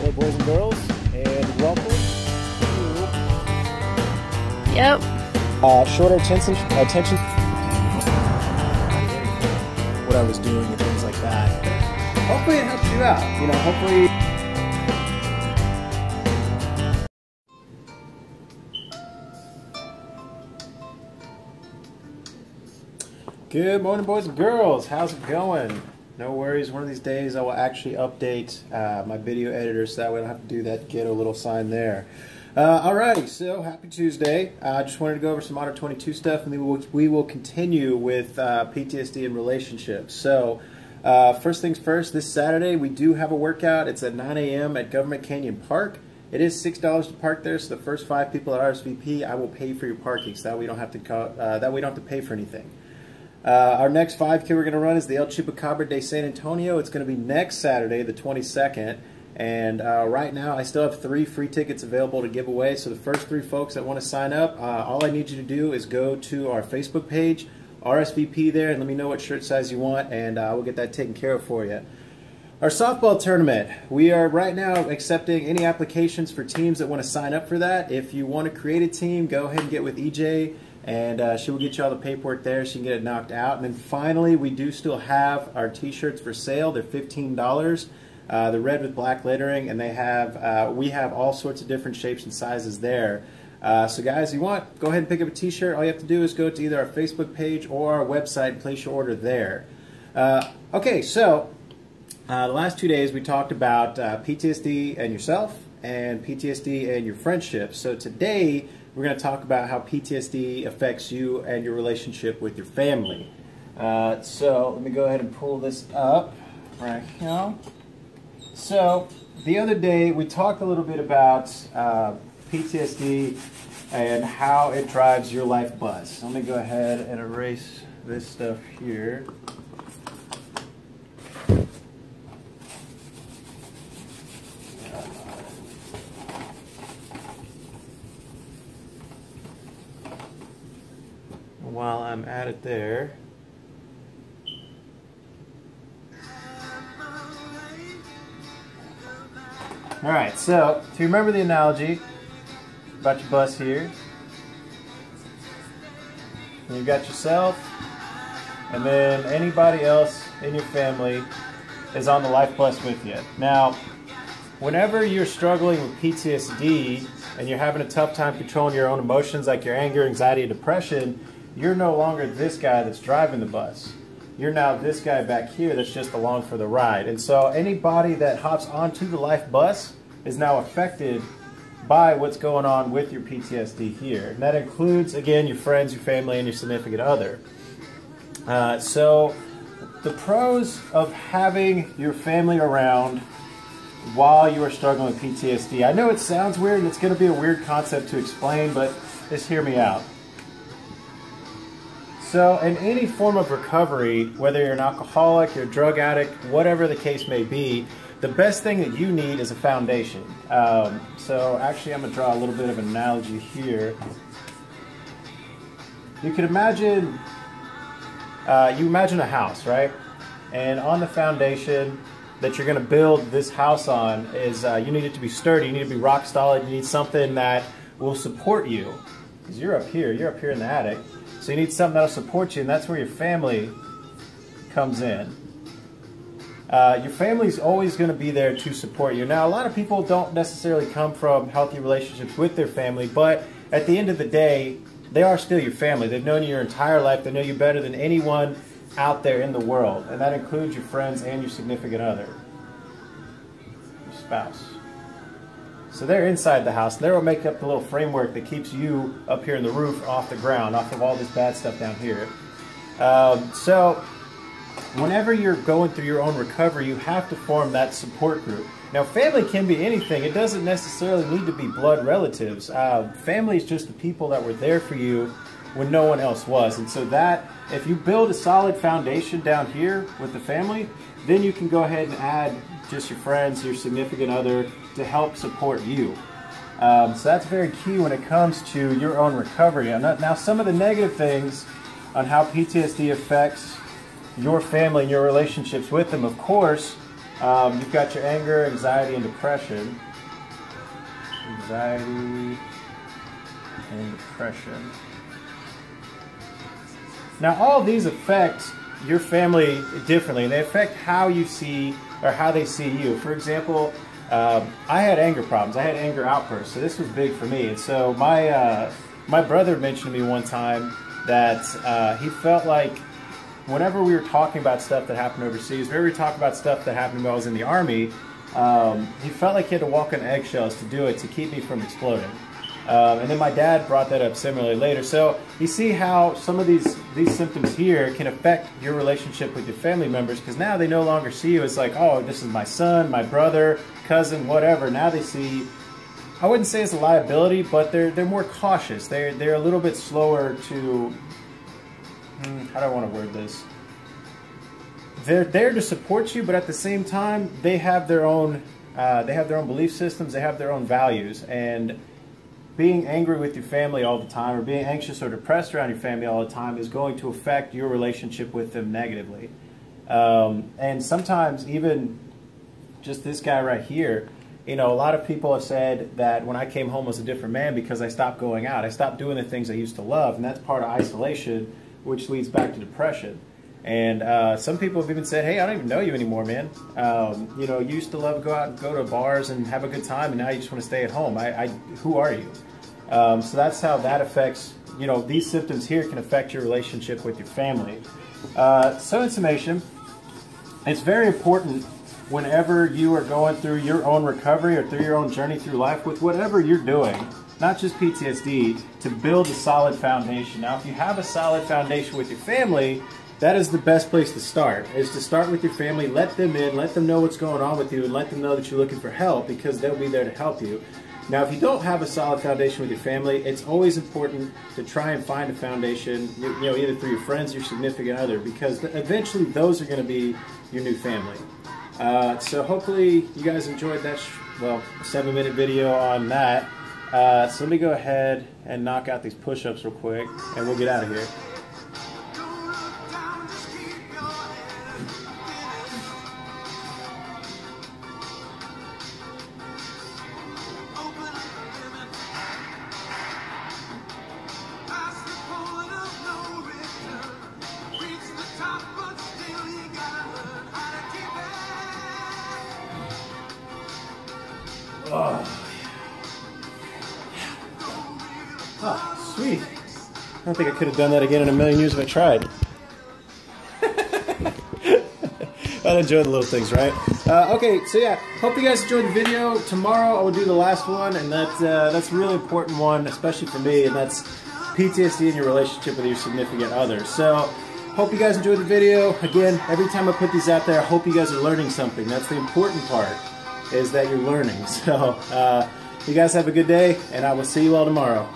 Hello, boys and girls, and welcome to shorter attention, what I was doing and things like that. Hopefully it helps you out. You know, hopefully. Good morning, boys and girls. How's it going? No worries. One of these days I will actually update my video editor so that way I don't have to do that ghetto little sign there. Alrighty, so happy Tuesday. I just wanted to go over some Auto 22 stuff, and then we will continue with PTSD and relationships. So first things first, this Saturday we do have a workout. It's at 9 a.m. at Government Canyon Park. It is $6 to park there, so the first 5 people at RSVP, I will pay for your parking, so that we don't have to pay for anything. Our next 5K we're going to run is the El Chupacabra de San Antonio. It's going to be next Saturday, the 22nd. And right now I still have 3 free tickets available to give away. So the first 3 folks that want to sign up, all I need you to do is go to our Facebook page, RSVP there, and let me know what shirt size you want, and I will get that taken care of for you. Our softball tournament, we are right now accepting any applications for teams that want to sign up for that. If you want to create a team, go ahead and get with EJ. And she will get you all the paperwork there so you can get it knocked out. And then finally, we do still have our t-shirts for sale. They're $15. They're red with black lettering, and they have we have all sorts of different shapes and sizes there. So guys, you want, go ahead and pick up a t-shirt. All you have to do is go to either our Facebook page or our website and place your order there. Okay, so the last 2 days we talked about PTSD and yourself and PTSD and your friendships. So today we're going to talk about how PTSD affects you and your relationship with your family. So let me go ahead and pull this up right now. So the other day we talked a little bit about PTSD and how it drives your life bus. Let me go ahead and erase this stuff here. While I'm at it there, alright, so if you remember the analogy about your bus here, and you've got yourself, and then anybody else in your family is on the life bus with you. Now, whenever you're struggling with PTSD and you're having a tough time controlling your own emotions like your anger, anxiety, and depression, you're no longer this guy that's driving the bus. You're now this guy back here that's just along for the ride. And so anybody that hops onto the life bus is now affected by what's going on with your PTSD here. And that includes, again, your friends, your family, and your significant other. So the pros of having your family around while you are struggling with PTSD. I know it sounds weird and it's going to be a weird concept to explain, but just hear me out. So in any form of recovery, whether you're an alcoholic, you're a drug addict, whatever the case may be, the best thing that you need is a foundation. So actually I'm going to draw a little bit of an analogy here. You can imagine, a house, right? And on the foundation that you're going to build this house on is you need it to be sturdy, you need it to be rock solid, you need something that will support you. Because you're up here in the attic. So you need something that'll support you, and that's where your family comes in. Your family's always going to be there to support you. Now, a lot of people don't necessarily come from healthy relationships with their family, but at the end of the day, they are still your family. They've known you your entire life. They know you better than anyone out there in the world, and that includes your friends and your significant other, your spouse. So they're inside the house. They're what make up the little framework that keeps you up here in the roof off the ground, off of all this bad stuff down here. So whenever you're going through your own recovery, you have to form that support group. Now, family can be anything. It doesn't necessarily need to be blood relatives. Family is just the people that were there for you when no one else was. And so that, if you build a solid foundation down here with the family, then you can go ahead and add just your friends, your significant other, to help support you. So that's very key when it comes to your own recovery. Now, some of the negative things on how PTSD affects your family and your relationships with them, of course, You've got your anger, anxiety, and depression. Anxiety and depression. Now, all of these affect your family differently. They affect how you see, or how they see you. For example, I had anger problems. I had anger outbursts, so this was big for me. And so my brother mentioned to me one time that he felt like whenever we were talking about stuff that happened overseas, whenever we talked about stuff that happened when I was in the Army, he felt like he had to walk on eggshells to do it, to keep me from exploding. And then my dad brought that up similarly later. So you see how some of these symptoms here can affect your relationship with your family members, because now they no longer see you as like, oh, this is my son, my brother, cousin, whatever. Now they see, I wouldn't say it's a liability, but they're more cautious. They're a little bit slower to, how do I want to word this? They're there to support you, but at the same time, they have their own belief systems. They have their own values, and being angry with your family all the time, or being anxious or depressed around your family all the time, is going to affect your relationship with them negatively. And sometimes even just this guy right here, you know, a lot of people have said that when I came home I was a different man because I stopped going out. I stopped doing the things I used to love, and that's part of isolation, which leads back to depression. And some people have even said, hey, I don't even know you anymore, man. You know, you used to love to go out and go to bars and have a good time, and now you just want to stay at home. Who are you? So that's how that affects, you know, these symptoms here can affect your relationship with your family. So in summation, it's very important whenever you are going through your own recovery or through your own journey through life with whatever you're doing, not just PTSD, to build a solid foundation. Now, if you have a solid foundation with your family, that is the best place to start, is to start with your family, let them in, let them know what's going on with you, and let them know that you're looking for help, because they'll be there to help you. Now, if you don't have a solid foundation with your family, it's always important to try and find a foundation, you know, either through your friends, your significant other, because eventually those are going to be your new family. So hopefully you guys enjoyed that, 7-minute video on that. So let me go ahead and knock out these push-ups real quick, and we'll get out of here. Oh, sweet. I don't think I could have done that again in a million years if I tried. I enjoy the little things, right? Okay, so yeah, hope you guys enjoyed the video. Tomorrow I will do the last one, and that's a really important one, especially for me, and that's PTSD in your relationship with your significant other. So, hope you guys enjoyed the video. Again, every time I put these out there, I hope you guys are learning something. That's the important part, is that you're learning. So, you guys have a good day, and I will see you all tomorrow.